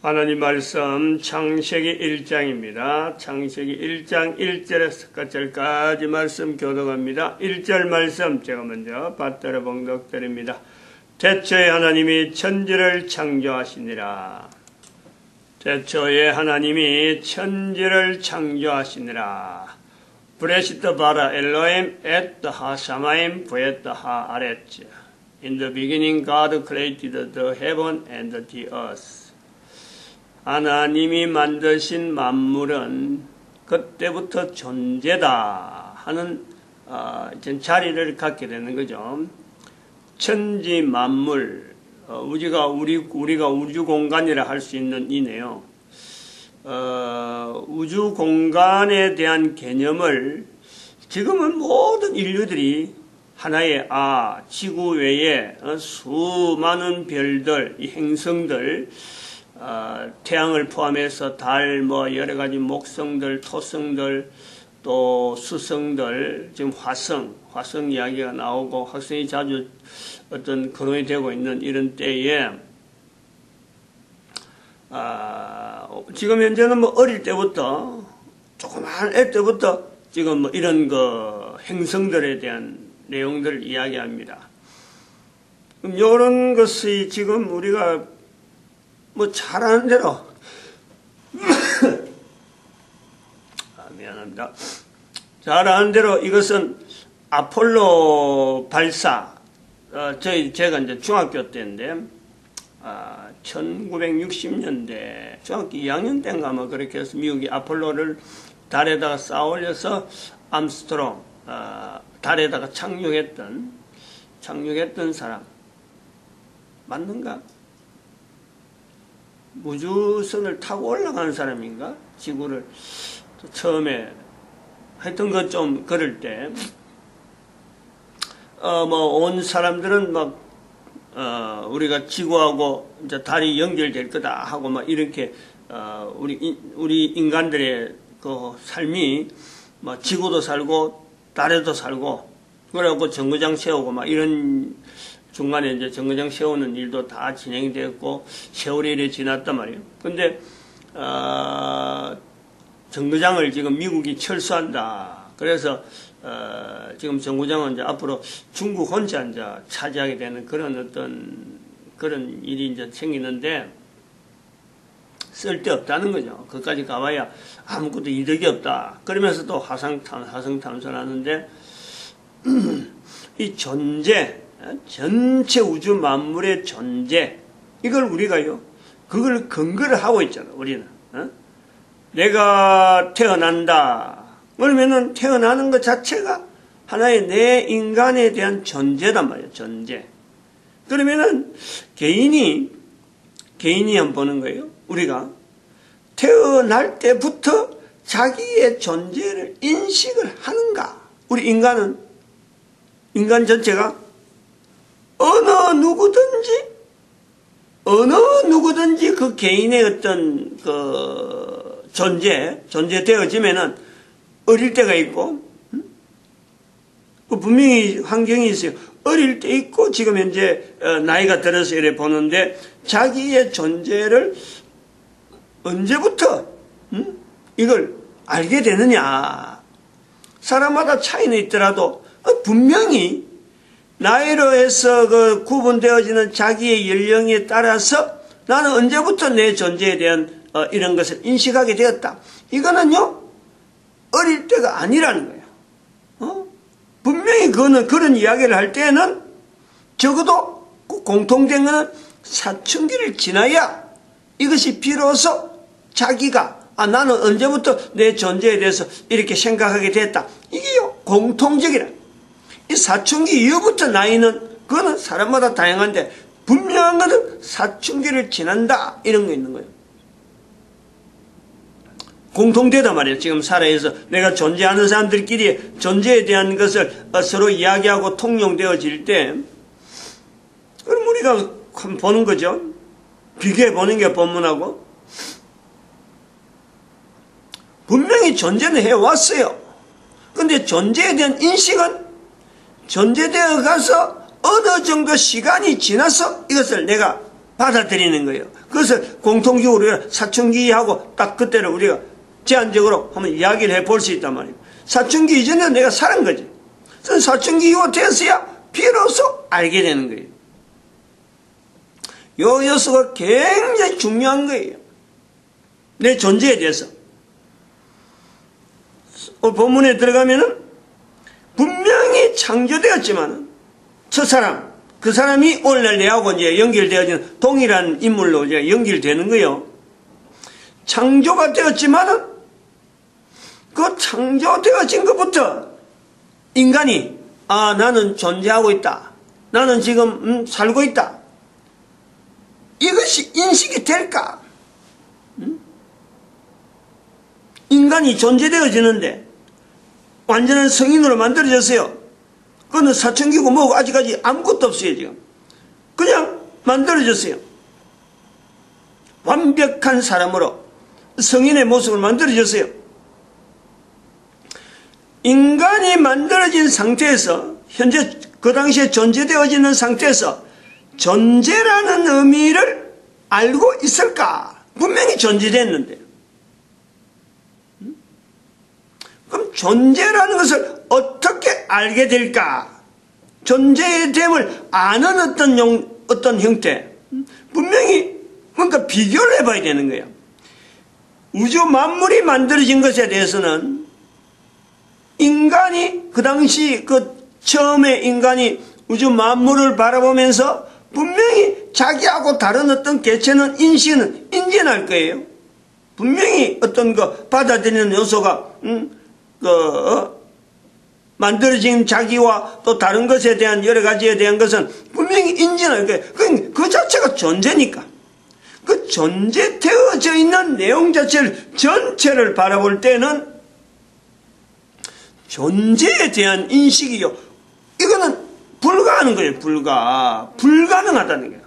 하나님 말씀 창세기 1장입니다. 창세기 1장 1절에서 끝절까지 말씀 교독합니다. 1절 말씀 제가 먼저 받들어 봉독드립니다. 태초에 하나님이 천지를 창조하시니라. 태초에 하나님이 천지를 창조하시니라. 브레시트 바라 엘로임 엣 하샤마임 부엣 하 아렛. In the beginning God created the heaven and the earth. 하나님이 만드신 만물은 그때부터 존재다 하는 자리를 갖게 되는 거죠. 천지 만물, 우리가 우주 공간이라 할 수 있는 이네요. 우주 공간에 대한 개념을 지금은 모든 인류들이 하나의 지구 외에 수많은 별들, 이 행성들, 태양을 포함해서 달, 여러 가지 목성들, 토성들, 또 수성들, 지금 화성 이야기가 나오고 화성이 자주 어떤 거론이 되고 있는 이런 때에, 지금 현재는 어릴 때부터, 조그만 애 때부터 지금 이런 행성들에 대한 내용들을 이야기합니다. 그럼 이런 것이 지금 우리가 잘 아는 대로 미안합니다. 잘 아는 대로 이것은 아폴로 발사, 제가 이제 중학교 때인데 1960년대 중학교 2학년 때인가 그렇게 해서 미국이 아폴로를 달에다가 쌓아 올려서 암스트롱 달에다가 착륙했던 사람 맞는가? 우주선을 타고 올라가는 사람인가? 지구를 처음에 하여튼 좀 그럴 때 온 사람들은 우리가 지구하고 이제 달이 연결될 거다 하고 이렇게 우리 인간들의 그 삶이 지구도 살고 달에도 살고 그래갖고 정거장 세우고 이런 중간에 이제 정거장 세우는 일도 다 진행이 되었고 세월이 이래 지났단 말이에요. 근데 정거장을 지금 미국이 철수한다. 그래서 지금 정거장은 이제 앞으로 중국 혼자 이제 차지하게 되는 그런 일이 이제 생기는데 쓸데없다는 거죠. 그까지 가봐야 아무것도 이득이 없다. 그러면서 또 화성 탐사를 하는데 이 존재, 전체 우주 만물의 존재, 이걸 우리가요, 그걸 근거를 하고 있잖아, 우리는. 내가 태어난다. 그러면은 태어나는 것 자체가 하나의 내 인간에 대한 존재단 말이야, 존재. 그러면은 개인이 한번 보는 거예요. 우리가 태어날 때부터 자기의 존재를 인식을 하는가? 우리 인간 전체가 어느 누구든지 그 개인의 어떤 존재되어지면은 어릴 때가 있고, 분명히 환경이 있어요. 어릴 때 있고, 지금 현재 나이가 들어서 이래 보는데, 자기의 존재를 언제부터, 이걸 알게 되느냐. 사람마다 차이는 있더라도, 분명히 나이로 해서 구분되어지는 자기의 연령에 따라서 나는 언제부터 내 존재에 대한 이런 것을 인식하게 되었다. 이거는요, 어릴 때가 아니라는 거예요. 분명히 그런 이야기를 할 때는 적어도 공통된 것은 사춘기를 지나야 이것이 비로소 자기가 나는 언제부터 내 존재에 대해서 이렇게 생각하게 됐다. 이게요, 공통적이라. 이 사춘기 이후부터 나이는 그거는 사람마다 다양한데 분명한 것은 사춘기를 지난다 이런 거 있는 거예요. 공통되단 말이에요. 지금 살아서 내가 존재하는 사람들끼리 존재에 대한 것을 서로 이야기하고 통용되어질 때 그럼 우리가 보는 거죠. 비교해 보는 게 본문하고 분명히 존재는 해왔어요. 근데 존재에 대한 인식은 존재되어 가서 어느 정도 시간이 지나서 이것을 내가 받아들이는 거예요. 그것을 공통적으로 우리가 사춘기하고 딱 그때를 우리가 제한적으로 한번 이야기를 해볼 수 있단 말이에요. 사춘기 이전에 내가 사는 거지. 사춘기 이후 되었어야 비로소 알게 되는 거예요. 요 요소가 굉장히 중요한 거예요. 내 존재에 대해서. 본문에 들어가면은 분명히 창조되었지만 저 사람, 그 사람이 오늘날 내하고 이제 연결되어지는 동일한 인물로 이제 연결되는 거예요. 창조가 되었지만은 그 창조되어진 것부터 인간이 나는 존재하고 있다. 나는 지금 살고 있다. 이것이 인식이 될까? 인간이 존재되어지는데 완전한 성인으로 만들어졌어요. 그거는 사춘기고 뭐고 아직까지 아무것도 없어요. 지금 그냥 만들어졌어요. 완벽한 사람으로 성인의 모습을 만들어졌어요. 인간이 만들어진 상태에서 현재 그 당시에 존재되어지는 상태에서 존재라는 의미를 알고 있을까? 분명히 존재됐는데 그럼 존재라는 것을 어떻게 알게 될까? 존재의 됨을 아는 어떤 형태, 분명히 뭔가 비교를 해봐야 되는 거예요. 우주 만물이 만들어진 것에 대해서는 인간이 그 당시 처음에 인간이 우주 만물을 바라보면서 분명히 자기하고 다른 어떤 개체는 인지할 거예요. 분명히 어떤 받아들이는 요소가 만들어진 자기와 또 다른 것에 대한 여러 가지에 대한 것은 분명히 인지할 거예요. 그 자체가 존재니까. 그 존재되어져 있는 내용 자체를 전체를 바라볼 때는 존재에 대한 인식이요. 이거는 불가하는 거예요. 불가능하다는 거예요.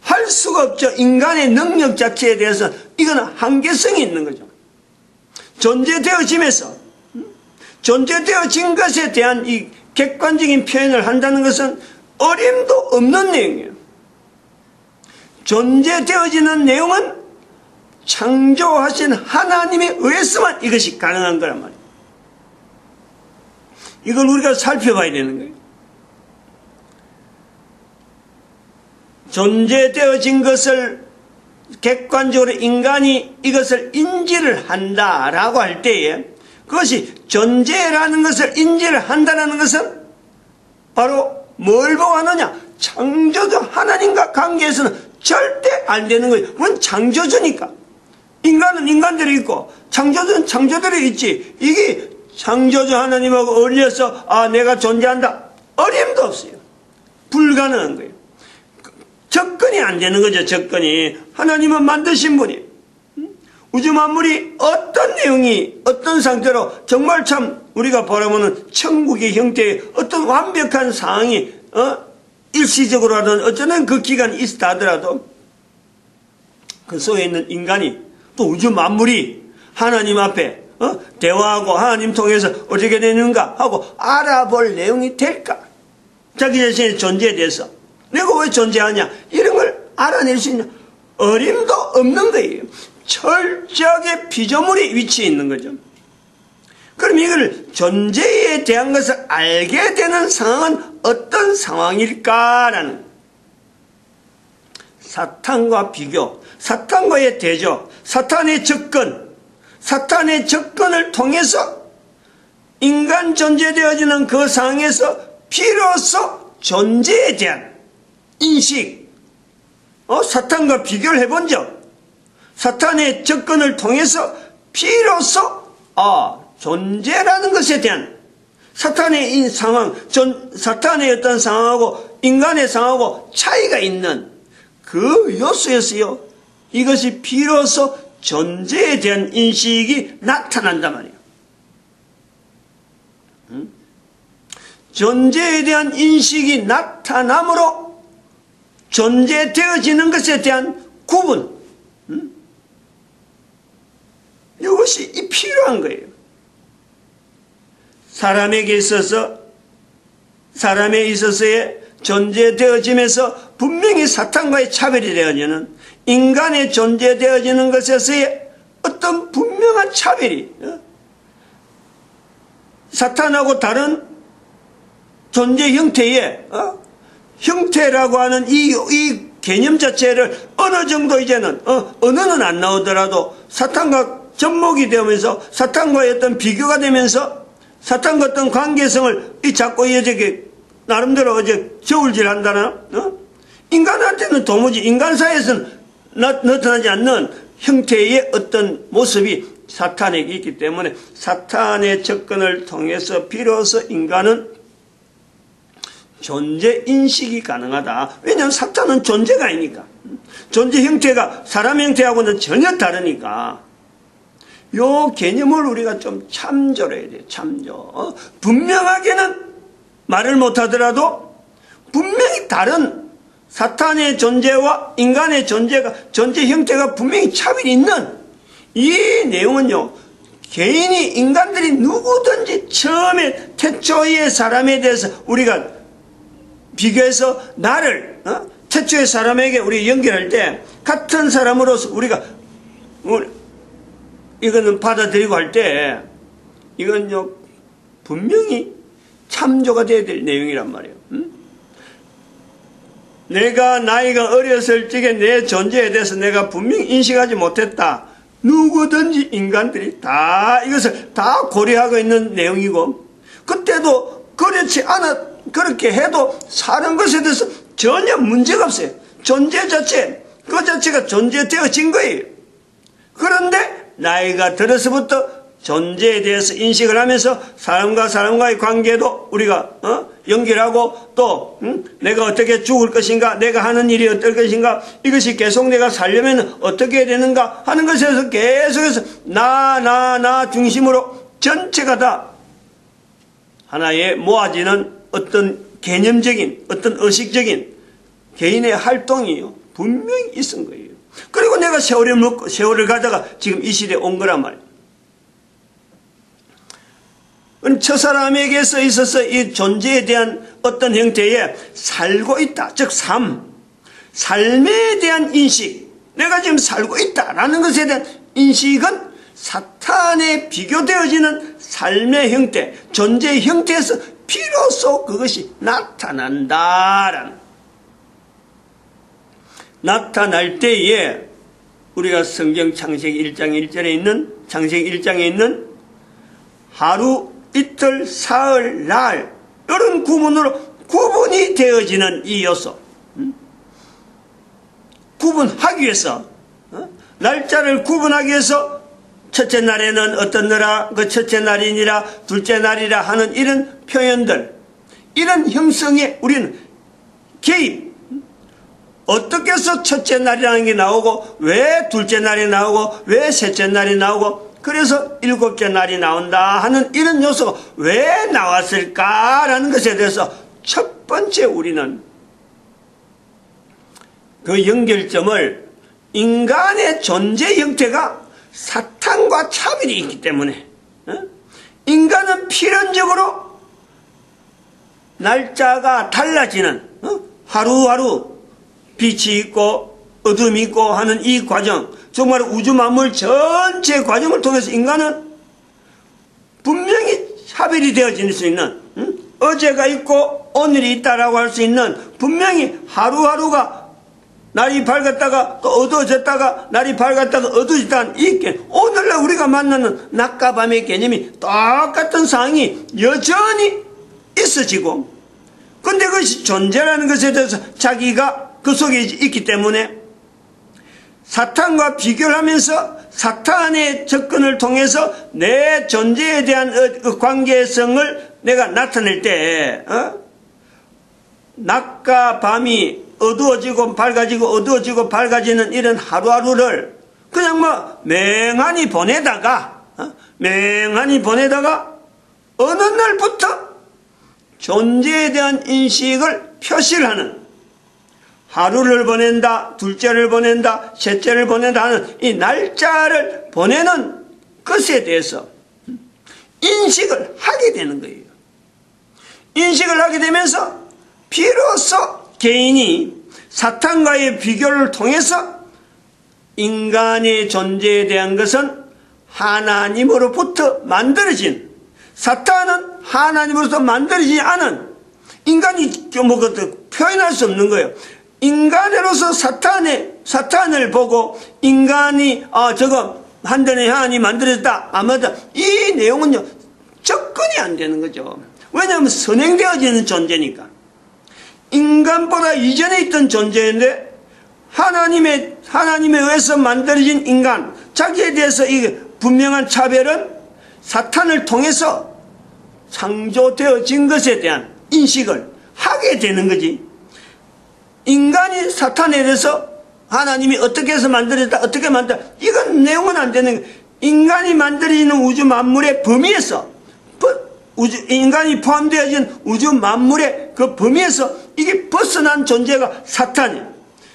할 수가 없죠. 인간의 능력 자체에 대해서 이거는 한계성이 있는 거죠. 존재되어짐에서 존재되어진 것에 대한 이 객관적인 표현을 한다는 것은 어림도 없는 내용이에요. 존재되어지는 내용은 창조하신 하나님에 의해서만 이것이 가능한 거란 말이에요. 이걸 우리가 살펴봐야 되는 거예요. 존재되어진 것을 객관적으로 인간이 이것을 인지를 한다라고 할 때에 그것이 존재라는 것을 인지를 한다는 것은 바로 뭘 보고 하느냐? 창조주 하나님과 관계에서는 절대 안 되는 거예요. 그건 창조주니까. 인간은 인간대로 있고 창조주는 창조대로 있지. 이게 창조주 하나님하고 어울려서 내가 존재한다. 어림도 없어요. 불가능한 거예요. 접근이 안 되는 거죠. 접근이. 하나님은 만드신 분이 우주 만물이 어떤 내용이 어떤 상태로 정말 참 우리가 바라보는 천국의 형태의 어떤 완벽한 상황이 일시적으로 하든 어쩌면 그 기간이 있다 하더라도 그 속에 있는 인간이 또 우주 만물이 하나님 앞에 대화하고 하나님 통해서 어떻게 되는가 하고 알아볼 내용이 될까? 자기 자신의 존재에 대해서 내가 왜 존재하냐? 이런 걸 알아낼 수 있냐? 어림도 없는 거예요. 철저하게 피조물이 위치해 있는 거죠. 그럼 이걸 존재에 대한 것을 알게 되는 상황은 어떤 상황일까라는 사탄과 비교, 사탄과의 대조, 사탄의 접근을 통해서 인간 존재되어지는 그 상황에서 비로소 존재에 대한 인식, 사탄과 비교를 해본 적, 사탄의 접근을 통해서 비로소 존재라는 것에 대한 사탄의 이 상황, 사탄의 어떤 상황하고 인간의 상황하고 차이가 있는 그 요소였어요. 이것이 비로소 존재에 대한 인식이 나타난단 말이에요. 존재에 대한 인식이 나타남으로 존재되어지는 것에 대한 구분, 이것이 필요한 거예요. 사람에 있어서의 존재되어짐에서 분명히 사탄과의 차별이 되어지는 인간의 존재되어지는 것에서의 어떤 분명한 차별이 사탄하고 다른 존재 형태의 형태라고 하는 이 개념 자체를 어느 정도 이제는 언어는 안 나오더라도 사탄과 접목이 되면서 사탄과의 어떤 비교가 되면서 사탄과 어떤 관계성을 자꾸 이제 나름대로 이제 저울질한다나 인간한테는 도무지 인간사에서는 나타나지 않는 형태의 어떤 모습이 사탄에게 있기 때문에 사탄의 접근을 통해서 비로소 인간은 존재 인식이 가능하다. 왜냐하면 사탄은 존재가 아니니까. 존재 형태가 사람 형태하고는 전혀 다르니까. 요 개념을 우리가 좀 참조를 해야 돼요. 참조. 분명하게는 말을 못하더라도 분명히 다른 사탄의 존재와 인간의 존재 형태가 분명히 차별이 있는 이 내용은요. 개인이 인간들이 누구든지 처음에 태초의 사람에 대해서 우리가 비교해서 나를 태초의 사람에게 우리 연결할 때 같은 사람으로서 우리가 이거는 받아들이고 할 때 이건요 분명히 참조가 돼야 될 내용이란 말이에요. 내가 나이가 어렸을 적에 내 존재에 대해서 내가 분명히 인식하지 못했다. 누구든지 인간들이 다 이것을 다 고려하고 있는 내용이고 그때도 그렇지 않아 그렇게 해도 사는 것에 대해서 전혀 문제가 없어요. 존재 자체 그 자체가 존재되어진 거예요. 그런데 나이가 들어서부터 존재에 대해서 인식을 하면서 사람과 사람과의 관계도 우리가 연결하고 또 내가 어떻게 죽을 것인가 내가 하는 일이 어떨 것인가 이것이 계속 내가 살려면 어떻게 해야 되는가 하는 것에서 계속해서 나 중심으로 전체가 다 하나의 모아지는 어떤 개념적인 어떤 의식적인 개인의 활동이요 분명히 있은 거예요. 그리고 내가 세월을 가다가 지금 이 시대에 온 거란 말이에요. 첫사람에게서 있어서 이 존재에 대한 어떤 형태의 살고 있다. 즉 삶에 대한 인식 내가 지금 살고 있다라는 것에 대한 인식은 사탄에 비교되어지는 삶의 형태 존재의 형태에서 비로소 그것이 나타난다라는 나타날 때에 우리가 성경 창세기 1장 1절에 있는 창세기 1장에 있는 하루 이틀 사흘 날 이런 구문으로 구분이 되어지는 이 요소 구분하기 위해서 날짜를 구분하기 위해서 첫째 날에는 어떤 나라 그 첫째 날이니라 둘째 날이라 하는 이런 표현들 이런 형성에 우리는 개입 어떻게 해서 첫째 날이라는 게 나오고 왜 둘째 날이 나오고 왜 셋째 날이 나오고 그래서 일곱째 날이 나온다 하는 이런 요소가 왜 나왔을까라는 것에 대해서 첫 번째 우리는 그 연결점을 인간의 존재 형태가 사탄과 차별이 있기 때문에 인간은 필연적으로 날짜가 달라지는 하루하루 빛이 있고 어둠이 있고 하는 이 과정 정말 우주 만물 전체 과정을 통해서 인간은 분명히 차별이 되어질 수 있는 어제가 있고 오늘이 있다라고 할 수 있는 분명히 하루하루가 날이 밝았다가 또 어두워졌다가 날이 밝았다가 어두워졌다는 이 오늘날 우리가 만나는 낮과 밤의 개념이 똑같은 상황이 여전히 있어지고 근데 그것이 존재라는 것에 대해서 자기가 그 속에 있기 때문에 사탄과 비교를 하면서 사탄의 접근을 통해서 내 존재에 대한 관계성을 내가 나타낼 때 낮과 밤이 어두워지고 밝아지고 어두워지고 밝아지는 이런 하루하루를 그냥 맹하니 보내다가 어느 날부터 존재에 대한 인식을 표시를 하는 하루를 보낸다, 둘째를 보낸다, 셋째를 보낸다 하는 이 날짜를 보내는 것에 대해서 인식을 하게 되는 거예요. 인식을 하게 되면서 비로소 개인이 사탄과의 비교를 통해서 인간의 존재에 대한 것은 하나님으로부터 만들어진, 사탄은 하나님으로부터 만들어지지 않은, 인간이 표현할 수 없는 거예요. 인간으로서 사탄을 보고 인간이 저거 한전에 하나님이 만들어졌다, 아마도 이 내용은요 접근이 안 되는 거죠. 왜냐하면 선행되어지는 존재니까. 인간보다 이전에 있던 존재인데 하나님에 의해서 만들어진 인간, 자기에 대해서 이 분명한 차별은 사탄을 통해서 창조되어진 것에 대한 인식을 하게 되는 거지. 인간이 사탄에 대해서 하나님이 어떻게 해서 만들었다, 어떻게 만들었다, 이건 내용은 안 되는 거예요. 인간이 만들어지는 우주 만물의 범위에서, 인간이 포함되어진 우주 만물의 그 범위에서 이게 벗어난 존재가 사탄이에요.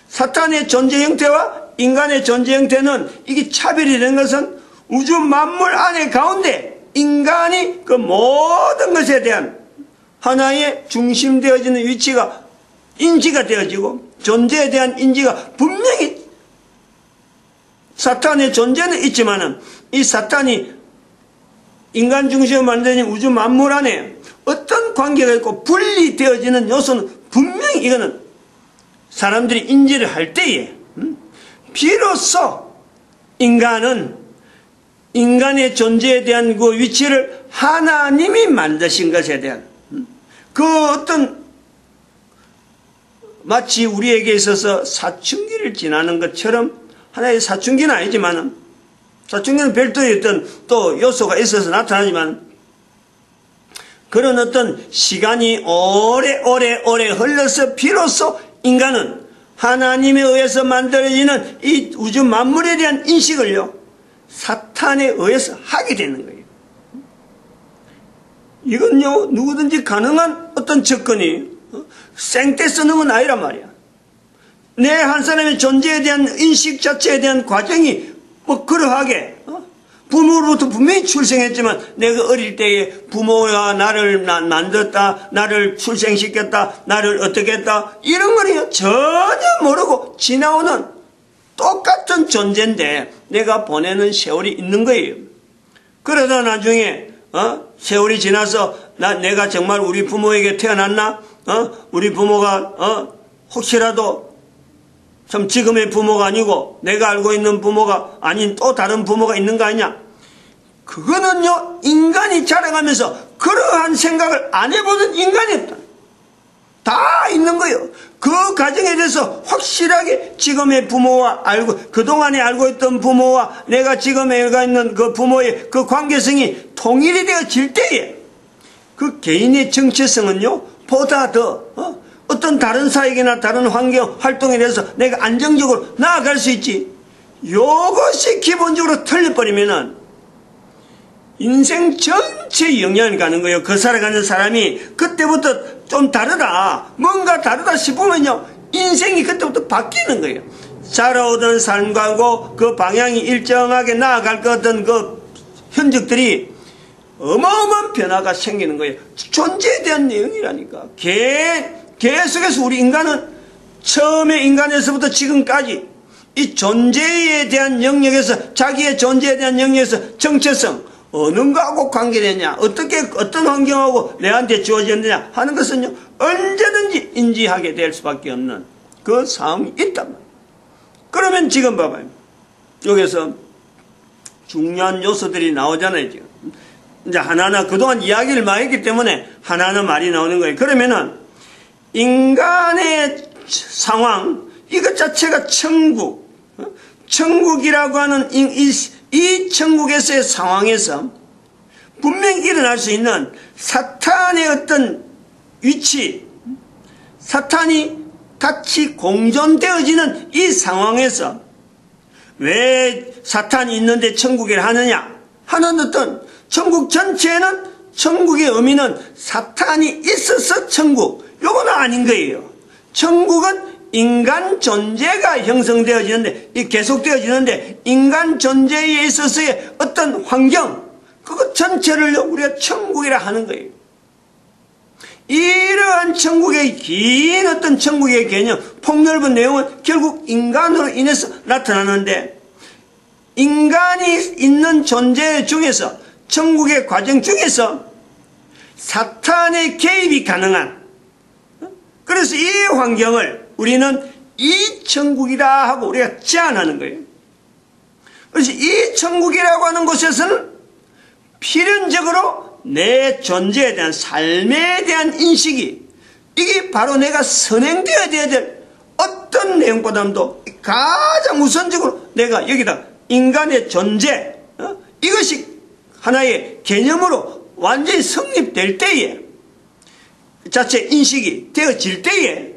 사탄의 존재 형태와 인간의 존재 형태는 이게 차별이 된 것은 우주 만물 안에 가운데 인간이 그 모든 것에 대한 하나의 중심되어지는 위치가 인지가 되어지고 존재에 대한 인지가 분명히 사탄의 존재는 있지만은 이 사탄이 인간 중심으로 만드는 우주 만물 안에 어떤 관계가 있고 분리되어지는 요소는 분명히 이거는 사람들이 인지를 할 때에 비로소 인간은 인간의 존재에 대한 그 위치를 하나님이 만드신 것에 대한 그 어떤 마치 우리에게 있어서 사춘기를 지나는 것처럼 하나의 사춘기는 아니지만 사춘기는 별도의 어떤 또 요소가 있어서 나타나지만 그런 어떤 시간이 오래 흘러서 비로소 인간은 하나님에 의해서 만들어지는 이 우주 만물에 대한 인식을요 사탄에 의해서 하게 되는 거예요. 이건요 누구든지 가능한 어떤 접근이 생떼 쓰는 건 아니란 말이야. 내 한 사람의 존재에 대한 인식 자체에 대한 과정이 뭐 그러하게 부모로부터 분명히 출생했지만 내가 어릴 때에 부모가 나를 만들었다, 나를 출생시켰다, 나를 어떻게 했다 이런 거는요 전혀 모르고 지나오는 똑같은 존재인데 내가 보내는 세월이 있는 거예요. 그러다 나중에 세월이 지나서 내가 정말 우리 부모에게 태어났나? 우리 부모가 혹시라도 참 지금의 부모가 아니고 내가 알고 있는 부모가 아닌 또 다른 부모가 있는 거 아니냐? 그거는요 인간이 자라가면서 그러한 생각을 안 해보던 인간이 없다. 다 있는 거예요. 그 가정에 대해서 확실하게 지금의 부모와 그동안에 알고 있던 부모와 내가 지금 애가 있는 그 부모의 그 관계성이 통일이 되어질 때에 그 개인의 정체성은요 보다 더 어떤 다른 사역이나 다른 환경 활동에 대해서 내가 안정적으로 나아갈 수 있지. 이것이 기본적으로 틀려버리면은 인생 전체에 영향을 가는 거예요. 그 살아가는 사람이 그때부터 좀 다르다, 뭔가 다르다 싶으면요 인생이 그때부터 바뀌는 거예요. 자라오던 삶과 그 방향이 일정하게 나아갈 것 같은 그 흔적들이 어마어마한 변화가 생기는 거예요. 존재에 대한 내용이라니까. 계속해서 우리 인간은 처음에 인간에서부터 지금까지 이 존재에 대한 영역에서 자기의 존재에 대한 영역에서 정체성 어느 거하고 관계되냐, 어떤 환경하고 내한테 주어졌느냐 하는 것은요 언제든지 인지하게 될 수밖에 없는 그 상황이 있단 말이에요. 그러면 지금 봐봐요. 여기서 중요한 요소들이 나오잖아요. 지금 이제 하나하나 그동안 이야기를 많이 했기 때문에 하나하나 말이 나오는 거예요. 그러면은 인간의 상황 이것 자체가 천국이라고 하는 이 천국에서의 상황에서 분명히 일어날 수 있는 사탄의 어떤 위치, 사탄이 같이 공존되어지는 이 상황에서 왜 사탄이 있는데 천국이라 하느냐 하는 어떤 천국 전체에는 천국의 의미는 사탄이 있어서 천국, 요거는 아닌 거예요. 천국은 인간 존재가 형성되어지는데, 계속되어지는데, 인간 존재에 있어서의 어떤 환경, 그것 전체를 우리가 천국이라 하는 거예요. 이러한 천국의 긴 어떤 천국의 개념, 폭넓은 내용은 결국 인간으로 인해서 나타나는데, 인간이 있는 존재 중에서, 천국의 과정 중에서 사탄의 개입이 가능한, 그래서 이 환경을 우리는 이 천국이다 하고 우리가 제안하는 거예요. 그래서 이 천국이라고 하는 곳에서는 필연적으로 내 존재에 대한, 삶에 대한 인식이, 이게 바로 내가 선행되어야 될 어떤 내용보다도 가장 우선적으로 내가 여기다 인간의 존재, 이것이 하나의 개념으로 완전히 성립될 때에, 자체 인식이 되어질 때에,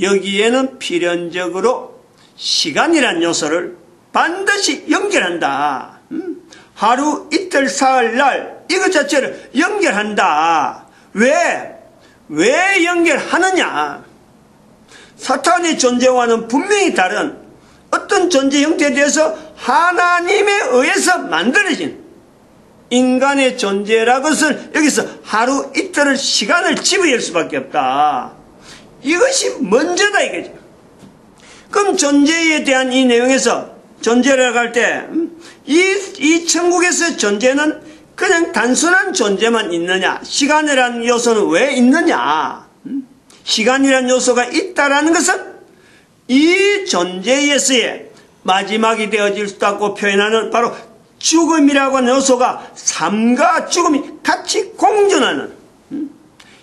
여기에는 필연적으로 시간이란 요소를 반드시 연결한다. 하루, 이틀, 사흘, 날, 이것 자체를 연결한다. 왜 연결하느냐? 사탄의 존재와는 분명히 다른 어떤 존재 형태에 대해서 하나님에 의해서 만들어진 인간의 존재라는 것을 여기서 하루, 이틀을 시간을 집어열 수밖에 없다. 이것이 먼저다 이거죠. 그럼 존재에 대한 이 내용에서 존재라고 할 때, 이 천국에서의 존재는 그냥 단순한 존재만 있느냐? 시간이라는 요소는 왜 있느냐? 시간이라는 요소가 있다라는 것은 이 존재에서의 마지막이 되어질 수도 있고 표현하는 바로 죽음이라고 하는 요소가 삶과 죽음이 같이 공존하는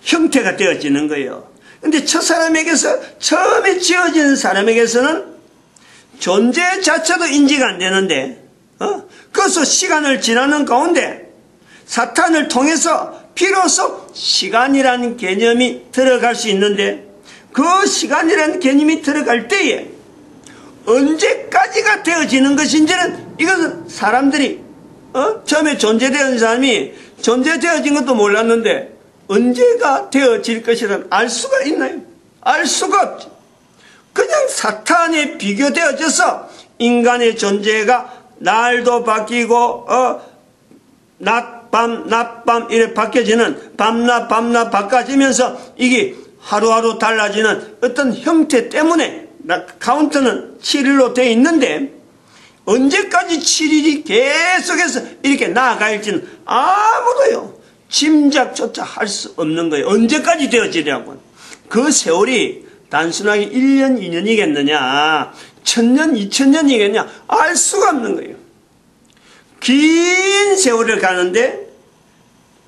형태가 되어지는 거예요. 근데 첫사람에게서, 처음에 지어진 사람에게서는 존재 자체도 인지가 안 되는데, 그래서 시간을 지나는 가운데 사탄을 통해서 비로소 시간이라는 개념이 들어갈 수 있는데, 그 시간이라는 개념이 들어갈 때에 언제까지가 되어지는 것인지는, 이것은 사람들이 처음에 존재되어진 사람이 존재되어진 것도 몰랐는데 언제가 되어질 것이란 알 수가 있나요? 알 수가 없죠. 그냥 사탄에 비교되어져서 인간의 존재가 날도 바뀌고 낮밤 낮밤 이렇게 바뀌어지는, 밤낮 밤낮 바꿔지면서 이게 하루하루 달라지는 어떤 형태 때문에 카운트는 7일로 되어 있는데, 언제까지 7일이 계속해서 이렇게 나아갈지는 아무도요 짐작조차 할 수 없는 거예요. 언제까지 되어지냐고. 그 세월이 단순하게 1년 2년이겠느냐, 1000년 2000년이겠냐, 알 수가 없는 거예요. 긴 세월을 가는데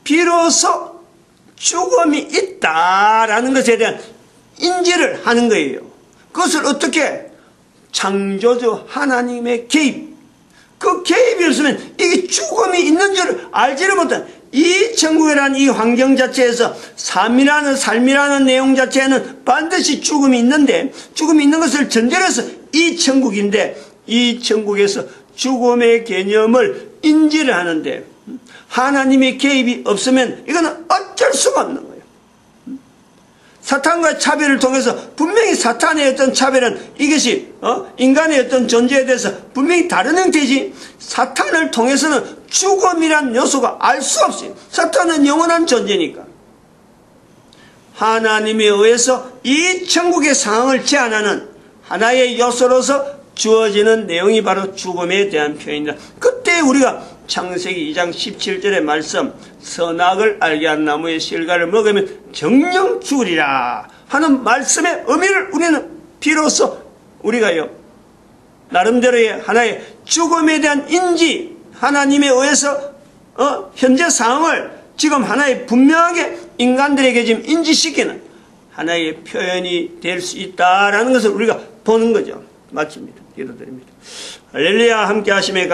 비로소 죽음이 있다라는 것에 대한 인지를 하는 거예요. 그것을 어떻게? 창조주 하나님의 개입. 그 개입이 없으면 이게 죽음이 있는 줄 알지를 못한, 이 천국이라는 이 환경 자체에서 삶이라는 내용 자체에는 반드시 죽음이 있는데, 죽음이 있는 것을 전제로 해서 이 천국인데, 이 천국에서 죽음의 개념을 인지를 하는데 하나님의 개입이 없으면 이거는 어쩔 수가 없는 거예요. 사탄과의 차별을 통해서 분명히 사탄의 어떤 차별은 이것이 인간의 어떤 존재에 대해서 분명히 다른 형태이지, 사탄을 통해서는 죽음이란 요소가 알 수 없어요. 사탄은 영원한 존재니까. 하나님에 의해서 이 천국의 상황을 제안하는 하나의 요소로서 주어지는 내용이 바로 죽음에 대한 표현이다. 그때 우리가 창세기 2장 17절의 말씀, 선악을 알게 한 나무의 실과를 먹으면 정령 죽으리라 하는 말씀의 의미를 우리는 비로소 우리가요 나름대로의 하나의 죽음에 대한 인지, 하나님에 의해서 현재 상황을 지금 하나의 분명하게 인간들에게 지금 인지시키는 하나의 표현이 될 수 있다라는 것을 우리가 보는 거죠. 마칩니다. 기도드립니다. 할렐루야. 함께 하심에